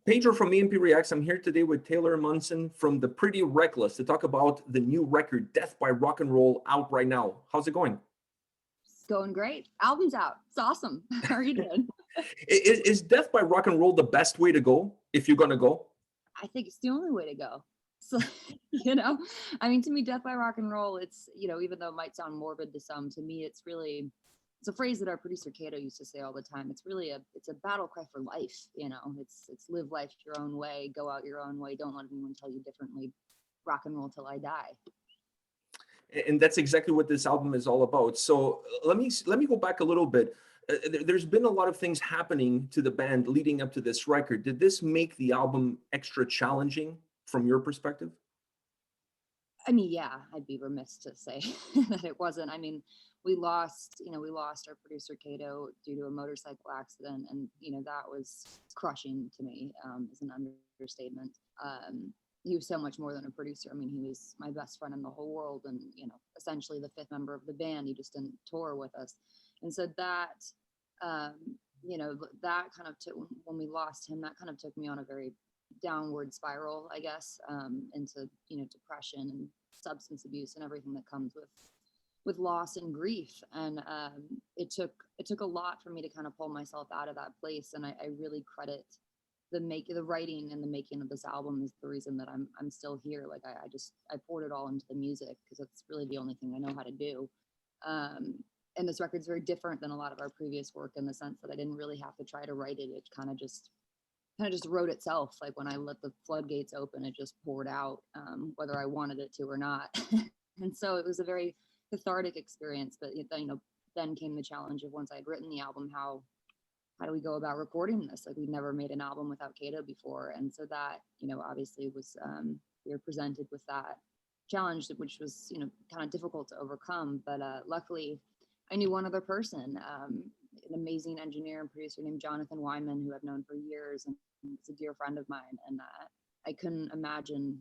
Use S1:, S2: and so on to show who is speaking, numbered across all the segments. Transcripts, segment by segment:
S1: Pedro from A&P-REACTS. I'm here today with Taylor Momsen from the Pretty Reckless to talk about the new record, Death by Rock and Roll, out right now. How's it going?
S2: It's going great. Album's out. It's awesome. How are you doing?
S1: Is Death by Rock and Roll the best way to go if you're going to go?
S2: I think it's the only way to go. So, you know, I mean, to me, Death by Rock and Roll, it's, you know, even though it might sound morbid to some, to me, it's really, it's a phrase that our producer Kato used to say all the time. It's really it's a battle cry for life. You know, it's live life your own way, go out your own way. Don't let anyone tell you differently. Rock and roll till I die.
S1: And that's exactly what this album is all about. So let me go back a little bit. There's been a lot of things happening to the band leading up to this record. Did this make the album extra challenging from your perspective?
S2: I mean, yeah, I'd be remiss to say that it wasn't. I mean, we lost our producer Kato due to a motorcycle accident, and that was crushing to me. Is an understatement. He was so much more than a producer. I mean, he was my best friend in the whole world, and essentially the fifth member of the band. He just didn't tour with us, and so that, that kind of took, when we lost him, that kind of took me on a very downward spiral, I guess, into depression and substance abuse and everything that comes with loss and grief. And it took a lot for me to kind of pull myself out of that place. And I really credit the writing and the making of this album is the reason that I'm still here. Like I poured it all into the music because it's really the only thing I know how to do. And this record's very different than a lot of our previous work in the sense that I didn't really have to try to write it. It kind of just wrote itself. Like when I let the floodgates open, it just poured out, whether I wanted it to or not. And so it was a very cathartic experience. But then came the challenge of, once I'd written the album, how do we go about recording this? Like, we'd never made an album without Kato before, and so that obviously was we were presented with that challenge, which was kind of difficult to overcome. But luckily, I knew one other person, an amazing engineer and producer named Jonathan Wyman, who I've known for years, and he's a dear friend of mine. And I couldn't imagine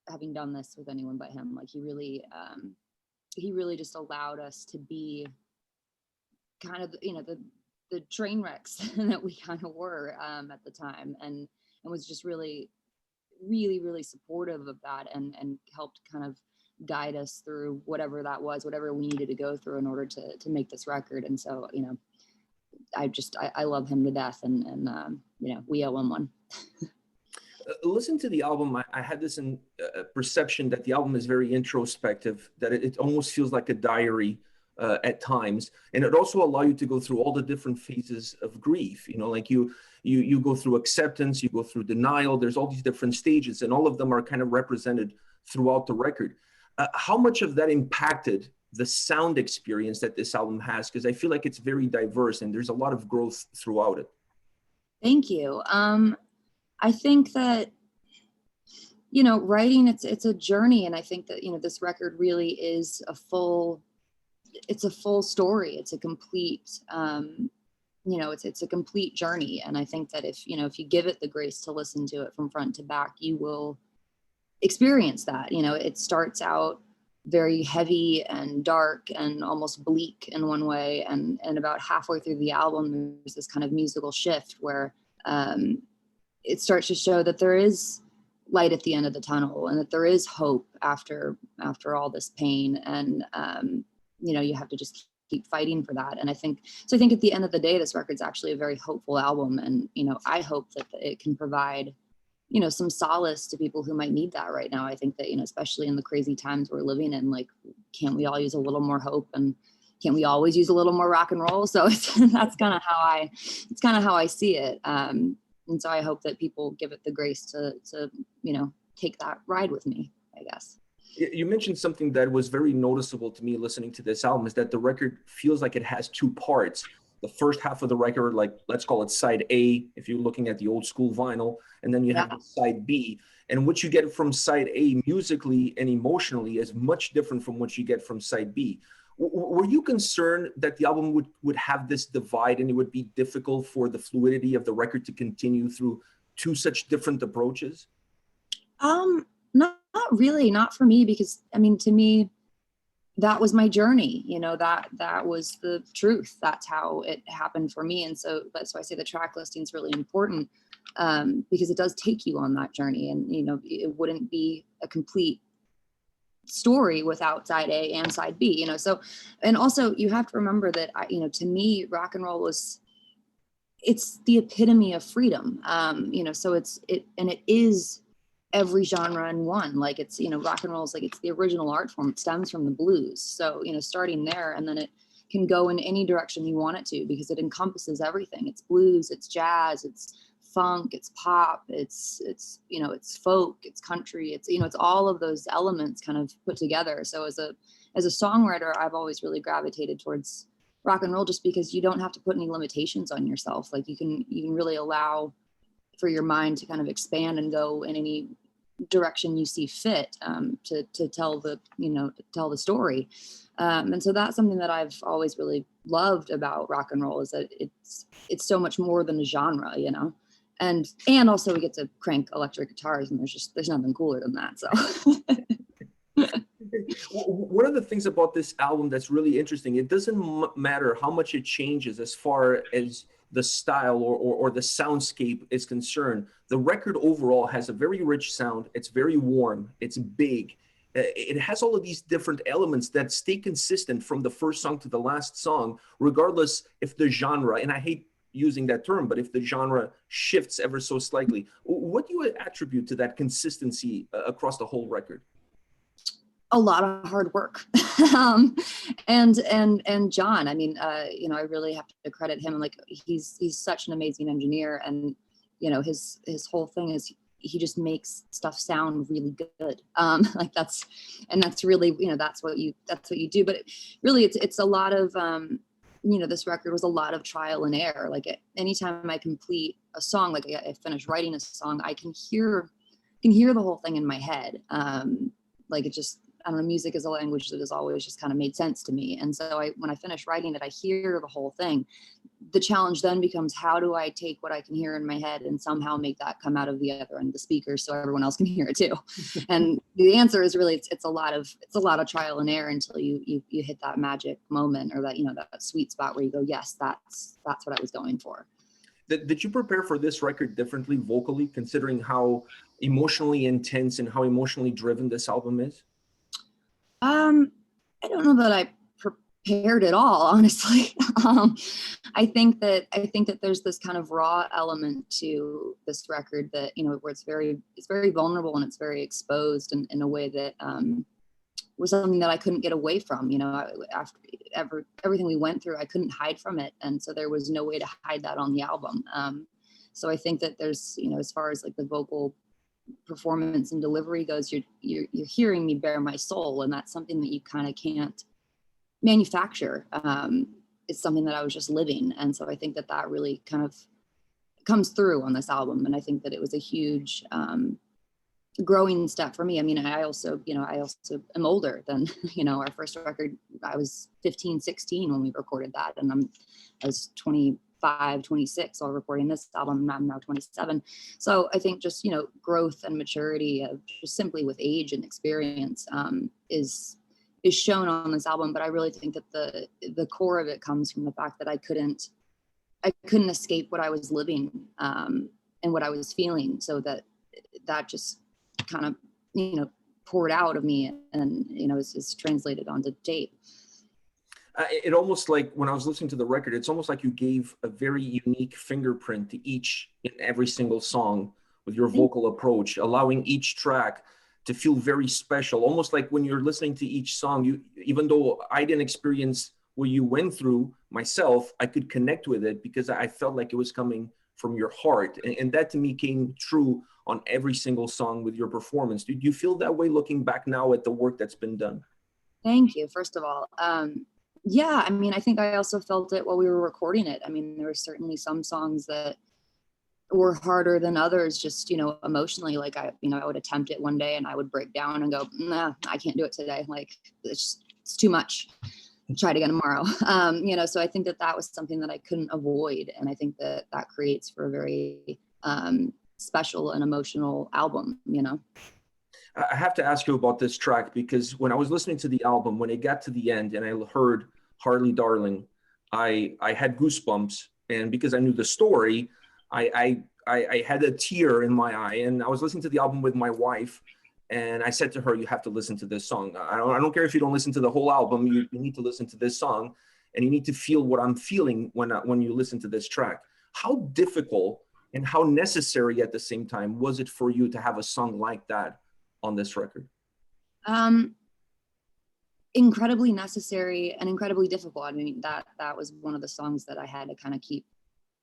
S2: having done this with anyone but him. Like, he really just allowed us to be kind of the train wrecks that we kind of were at the time, and was just really, really, really supportive of that, and helped kind of guide us through whatever that was, whatever we needed to go through in order to make this record. And so I love him to death, and we owe him one.
S1: Listen to the album. I had this perception that the album is very introspective, that it almost feels like a diary at times, and it also allows you to go through all the different phases of grief. Like you go through acceptance, you go through denial. There's all these different stages, and all of them are kind of represented throughout the record. How much of that impacted the sound experience that this album has? Because I feel like it's very diverse and there's a lot of growth throughout it.
S2: Thank you. I think that, writing, it's a journey. And I think that, this record really is it's a full story. It's a complete, it's a complete journey. And I think that if you give it the grace to listen to it from front to back, you will experience that. It starts out very heavy and dark and almost bleak in one way, and about halfway through the album there's this kind of musical shift where it starts to show that there is light at the end of the tunnel, and that there is hope after all this pain, and you have to just keep fighting for that. And I think at the end of the day, this record's actually a very hopeful album, and I hope that it can provide some solace to people who might need that right now. I think that, especially in the crazy times we're living in, like, can't we all use a little more hope, and can't we always use a little more rock and roll? So that's kind of how I see it. And so I hope that people give it the grace to take that ride with me, I guess.
S1: You mentioned something that was very noticeable to me listening to this album, is that the record feels like it has two parts. The first half of the record, like, let's call it side A, if you're looking at the old school vinyl, and then you have side B. And what you get from side A musically and emotionally is much different from what you get from side B. Were you concerned that the album would have this divide, and it would be difficult for the fluidity of the record to continue through two such different approaches?
S2: Not really, not for me, because I mean, to me, that was my journey. That was the truth. That's how it happened for me. And so that's why I say the track listing is really important. because it does take you on that journey, and it wouldn't be a complete story without side A and side B. So, and also you have to remember that to me, rock and roll it's the epitome of freedom. So it is every genre in one. Like it's, rock and roll is like, it's the original art form. It stems from the blues. So, starting there, and then it can go in any direction you want it to, because it encompasses everything. It's blues, it's jazz, it's funk, it's pop, it's folk, it's country, it's all of those elements kind of put together. So as a songwriter, I've always really gravitated towards rock and roll, just because you don't have to put any limitations on yourself. Like you can really allow for your mind to kind of expand and go in any direction you see fit, to tell the story. And so that's something that I've always really loved about rock and roll, is that it's so much more than a genre, and also we get to crank electric guitars, and there's nothing cooler than that. So
S1: one of the things about this album that's really interesting, it doesn't matter how much it changes as far as the style or the soundscape is concerned. The record overall has a very rich sound. It's very warm. It's big. It has all of these different elements that stay consistent from the first song to the last song, regardless if the genre, and I hate using that term, but if the genre shifts ever so slightly. What do you attribute to that consistency across the whole record?
S2: A lot of hard work. And John, I mean, I really have to credit him. Like he's such an amazing engineer, and his whole thing is he just makes stuff sound really good. Like that's really, that's what you do. But it's a lot of, this record was a lot of trial and error. Like anytime I complete a song, like I finish writing a song, I can hear the whole thing in my head. Like it just, I don't know, music is a language that has always just kind of made sense to me. And so when I finish writing it, I hear the whole thing. The challenge then becomes, how do I take what I can hear in my head and somehow make that come out of the other end of the speaker so everyone else can hear it too? And the answer is really, it's a lot of trial and error until you hit that magic moment, or that, that sweet spot where you go, yes, that's what I was going for.
S1: Did you prepare for this record differently vocally, considering how emotionally intense and how emotionally driven this album is?
S2: I don't know that I prepared at all, honestly. I think that there's this kind of raw element to this record that, where it's very vulnerable and it's very exposed in a way that was something that I couldn't get away from. After everything we went through, I couldn't hide from it, and so there was no way to hide that on the album. So I think that there's, as far as like the vocal performance and delivery goes, you're hearing me bare my soul, and that's something that you kind of can't manufacture. It's something that I was just living, and so I think that really kind of comes through on this album, and I think that it was a huge growing step for me. I mean, I also am older than our first record. I was 15, 16 when we recorded that, and I was 25, 26 while recording this album. I'm now 27. So I think just, growth and maturity of just simply with age and experience is shown on this album. But I really think that the core of it comes from the fact that I couldn't escape what I was living and what I was feeling. So that just kind of, poured out of me and, is translated onto tape.
S1: It almost like, when I was listening to the record, it's almost like you gave a very unique fingerprint to each in every single song with your vocal approach, allowing each track to feel very special. Almost like when you're listening to each song, even though I didn't experience what you went through myself, I could connect with it because I felt like it was coming from your heart. And that to me came true on every single song with your performance. Did you feel that way looking back now at the work that's been done?
S2: Thank you, first of all. Yeah, I mean, I think I also felt it while we were recording it. I mean, there were certainly some songs that were harder than others, just, emotionally. Like I would attempt it one day and I would break down and go, nah, I can't do it today. Like it's too much. Try it again tomorrow. So I think that was something that I couldn't avoid. And I think that creates for a very special and emotional album,
S1: I have to ask you about this track, because when I was listening to the album, when it got to the end and I heard Harley Darling, I had goosebumps. And because I knew the story, I I had a tear in my eye, and I was listening to the album with my wife, and I said to her, "You have to listen to this song. I don't care if you don't listen to the whole album. You need to listen to this song, and you need to feel what I'm feeling when you listen to this track." How difficult and how necessary at the same time was it for you to have a song like that on this record?
S2: Incredibly necessary and incredibly difficult. I mean, that was one of the songs that I had to kind of keep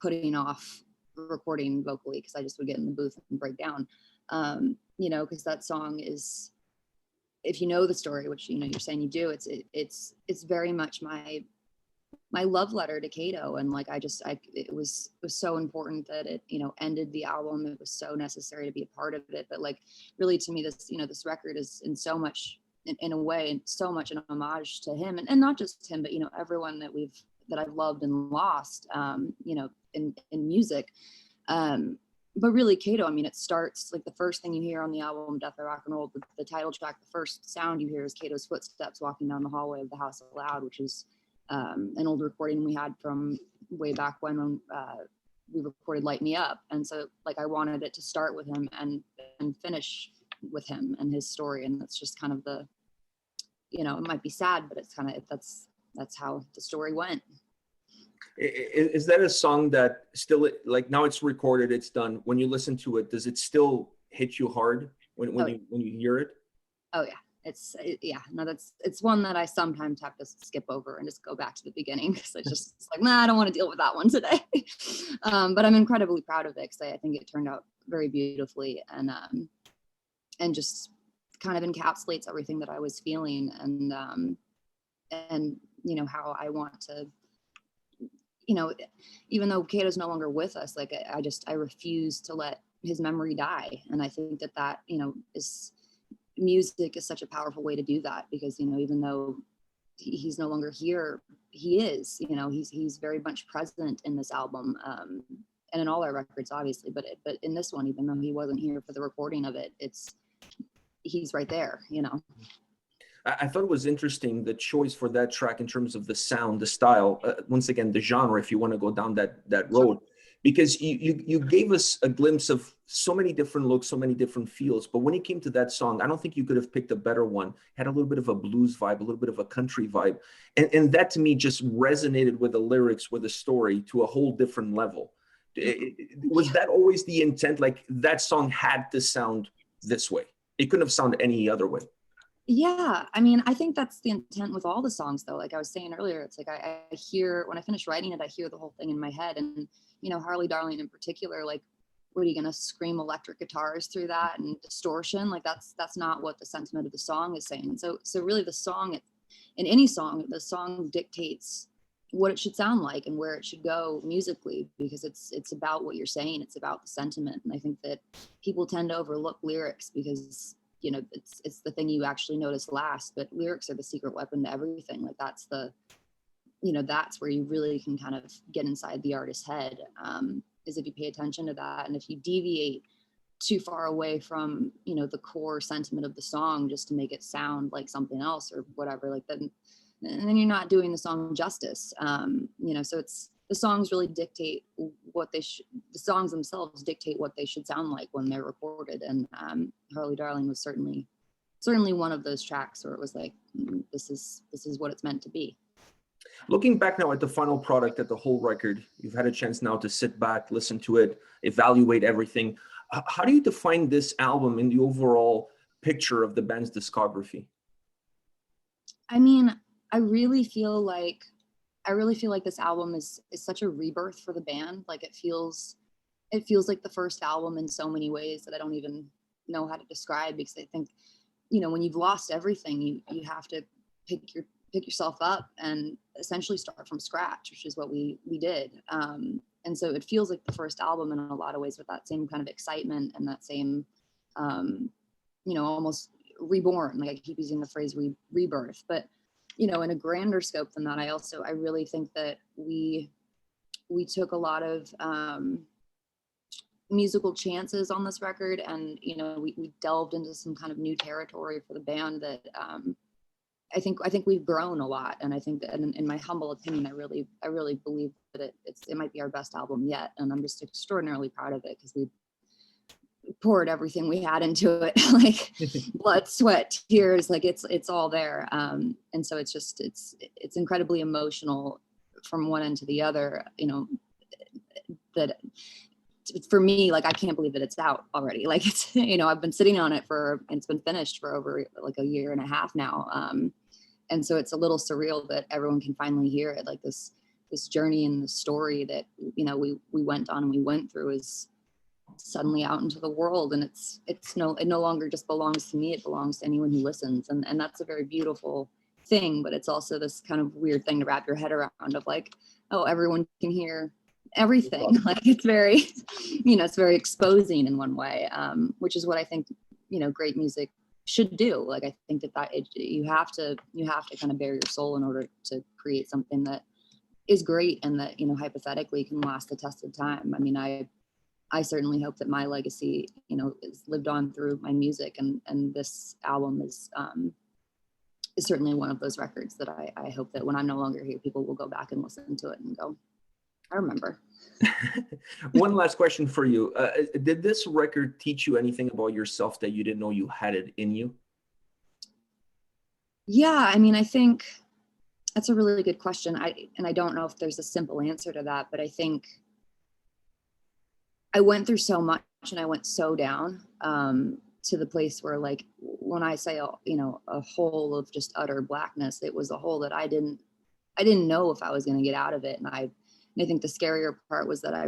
S2: putting off recording vocally, because I just would get in the booth and break down. You know, because that song is, if you know the story, which you know you're saying you do, it's very much my love letter to Kato. And like it was so important that it, you know, ended the album. It was so necessary to be a part of it. But like really to me, this, you know, this record is in so much, in a way, so much an homage to him, and not just him, but you know, everyone that I've loved and lost, you know, in music. But really Kato, I mean, it starts like the first thing you hear on the album, Death by Rock and Roll, the title track, the first sound you hear is Kato's footsteps walking down the hallway of the House Aloud, which is an old recording we had from way back when we recorded Light Me Up. And so like I wanted it to start with him and finish with him and his story. And that's just kind of the, you know, it might be sad, but it's kind of, that's how the story went.
S1: Is that a song that still, like now it's recorded, it's done, when you listen to it, does it still hit you hard when you hear it?
S2: Oh yeah, it's one that I sometimes have to skip over and just go back to the beginning, because it's like, nah, I don't want to deal with that one today. But I'm incredibly proud of it, because I think it turned out very beautifully, and just kind of encapsulates everything that I was feeling, and you know, how I want to, you know, even though Kato's no longer with us, like I refuse to let his memory die. And I think that, you know, music is such a powerful way to do that, because, you know, even though he's no longer here, he is, you know, he's very much present in this album, and in all our records, obviously, but in this one, even though he wasn't here for the recording of it, he's right there, you know.
S1: I thought it was interesting, the choice for that track in terms of the sound, the style, once again, the genre, if you want to go down that road, because you gave us a glimpse of so many different looks, so many different feels. But when it came to that song, I don't think you could have picked a better one. It had a little bit of a blues vibe, a little bit of a country vibe. And that to me just resonated with the lyrics, with the story to a whole different level. Was that always the intent? Like that song had to sound this way. It couldn't have sounded any other way.
S2: Yeah, I mean, I think that's the intent with all the songs, though. Like I was saying earlier, it's like I hear, when I finish writing it, I hear the whole thing in my head. And, you know, Harley Darling in particular, like, what are you going to scream electric guitars through that and distortion? Like that's not what the sentiment of the song is saying. So really the song, in any song, the song dictates what it should sound like and where it should go musically, because it's about what you're saying. It's about the sentiment. And I think that people tend to overlook lyrics because, you know, it's the thing you actually notice last, but lyrics are the secret weapon to everything. Like that's the, you know, that's where you really can kind of get inside the artist's head, is if you pay attention to that. And if you deviate too far away from, you know, the core sentiment of the song just to make it sound like something else or whatever, like then you're not doing the song justice. You know, so it's, the songs really dictate what the songs themselves dictate what they should sound like when they're recorded. And Harley Darling was certainly one of those tracks where it was like, this is what it's meant to be.
S1: Looking back now at the final product, at the whole record, you've had a chance now to sit back, listen to it, evaluate everything. How do you define this album in the overall picture of the band's discography?
S2: I mean, I really feel like this album is such a rebirth for the band. Like it feels like the first album in so many ways that I don't even know how to describe, because I think, you know, when you've lost everything, you have to pick yourself up and essentially start from scratch, which is what we did. And so it feels like the first album in a lot of ways, with that same kind of excitement and that same, you know, almost reborn. Like I keep using the phrase rebirth, but you know, in a grander scope than that, I really think that we took a lot of musical chances on this record, and you know, we delved into some kind of new territory for the band that I think we've grown a lot, and I think that, in my humble opinion, I really believe that it might be our best album yet, and I'm just extraordinarily proud of it because we poured everything we had into it, like blood, sweat, tears, like it's all there. And so it's incredibly emotional from one end to the other, you know, that for me, like, I can't believe that it's out already. Like, it's, you know, I've been sitting on it and it's been finished for over like a year and a half now. And so it's a little surreal that everyone can finally hear it. Like this journey and the story that, you know, we went on and we went through is suddenly out into the world, and it no longer just belongs to me, it belongs to anyone who listens, and that's a very beautiful thing. But it's also this kind of weird thing to wrap your head around, of like, oh, everyone can hear everything. Like, it's very, you know, it's very exposing in one way, which is what I think, you know, great music should do. Like, I think you have to kind of bare your soul in order to create something that is great and that, you know, hypothetically can last the test of time. I mean, I certainly hope that my legacy, you know, is lived on through my music, and this album is certainly one of those records that I hope that when I'm no longer here, people will go back and listen to it and go, I remember.
S1: One last question for you. Did this record teach you anything about yourself that you didn't know you had it in you?
S2: Yeah, I mean, I think that's a really good question. I don't know if there's a simple answer to that, but I think I went through so much and I went so down, to the place where, like, when I say, you know, a hole of just utter blackness, it was a hole that I didn't know if I was going to get out of it. And I think the scarier part was that I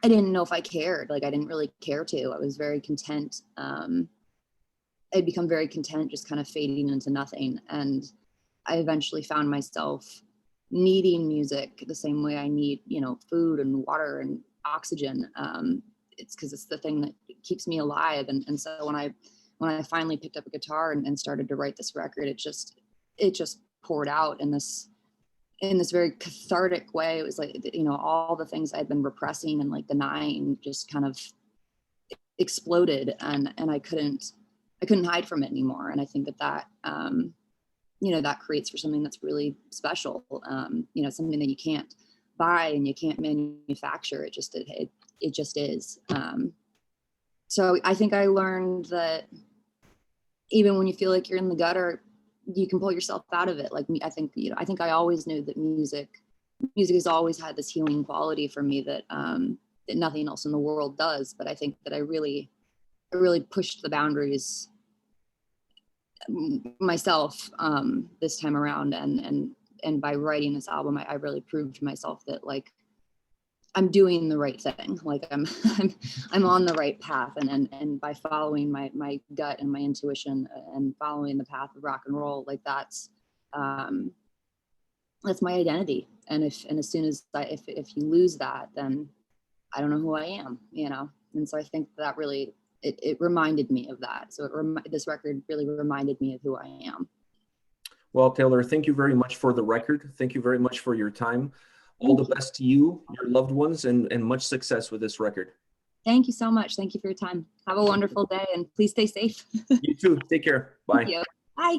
S2: didn't know if I cared. Like, I didn't really care to. I was very content. I'd become very content just kind of fading into nothing. And I eventually found myself needing music the same way I need, you know, food and water and oxygen. It's because it's the thing that keeps me alive. And so when I finally picked up a guitar and started to write this record, it just poured out in this very cathartic way. It was like, you know, all the things I'd been repressing and like denying just kind of exploded, and I couldn't hide from it anymore. And I think that you know, that creates for something that's really special. You know, something that you can't buy and you can't manufacture. It just is. So I think I learned that even when you feel like you're in the gutter, you can pull yourself out of it. Like, I think I always knew that music has always had this healing quality for me that that nothing else in the world does. But I think that I really pushed the boundaries myself this time around, and by writing this album, I really proved to myself that, like, I'm doing the right thing. Like, I'm on the right path, and by following my gut and my intuition and following the path of rock and roll, like, that's my identity. And as soon as if you lose that, then I don't know who I am, you know. And so I think that really it reminded me of that. So this record really reminded me of who I am.
S1: Well, Taylor, thank you very much for the record. Thank you very much for your time. All the best to you, your loved ones, and much success with this record.
S2: Thank you so much. Thank you for your time. Have a wonderful day, and please stay safe.
S1: You too. Take care. Bye.
S2: Thank you. Bye.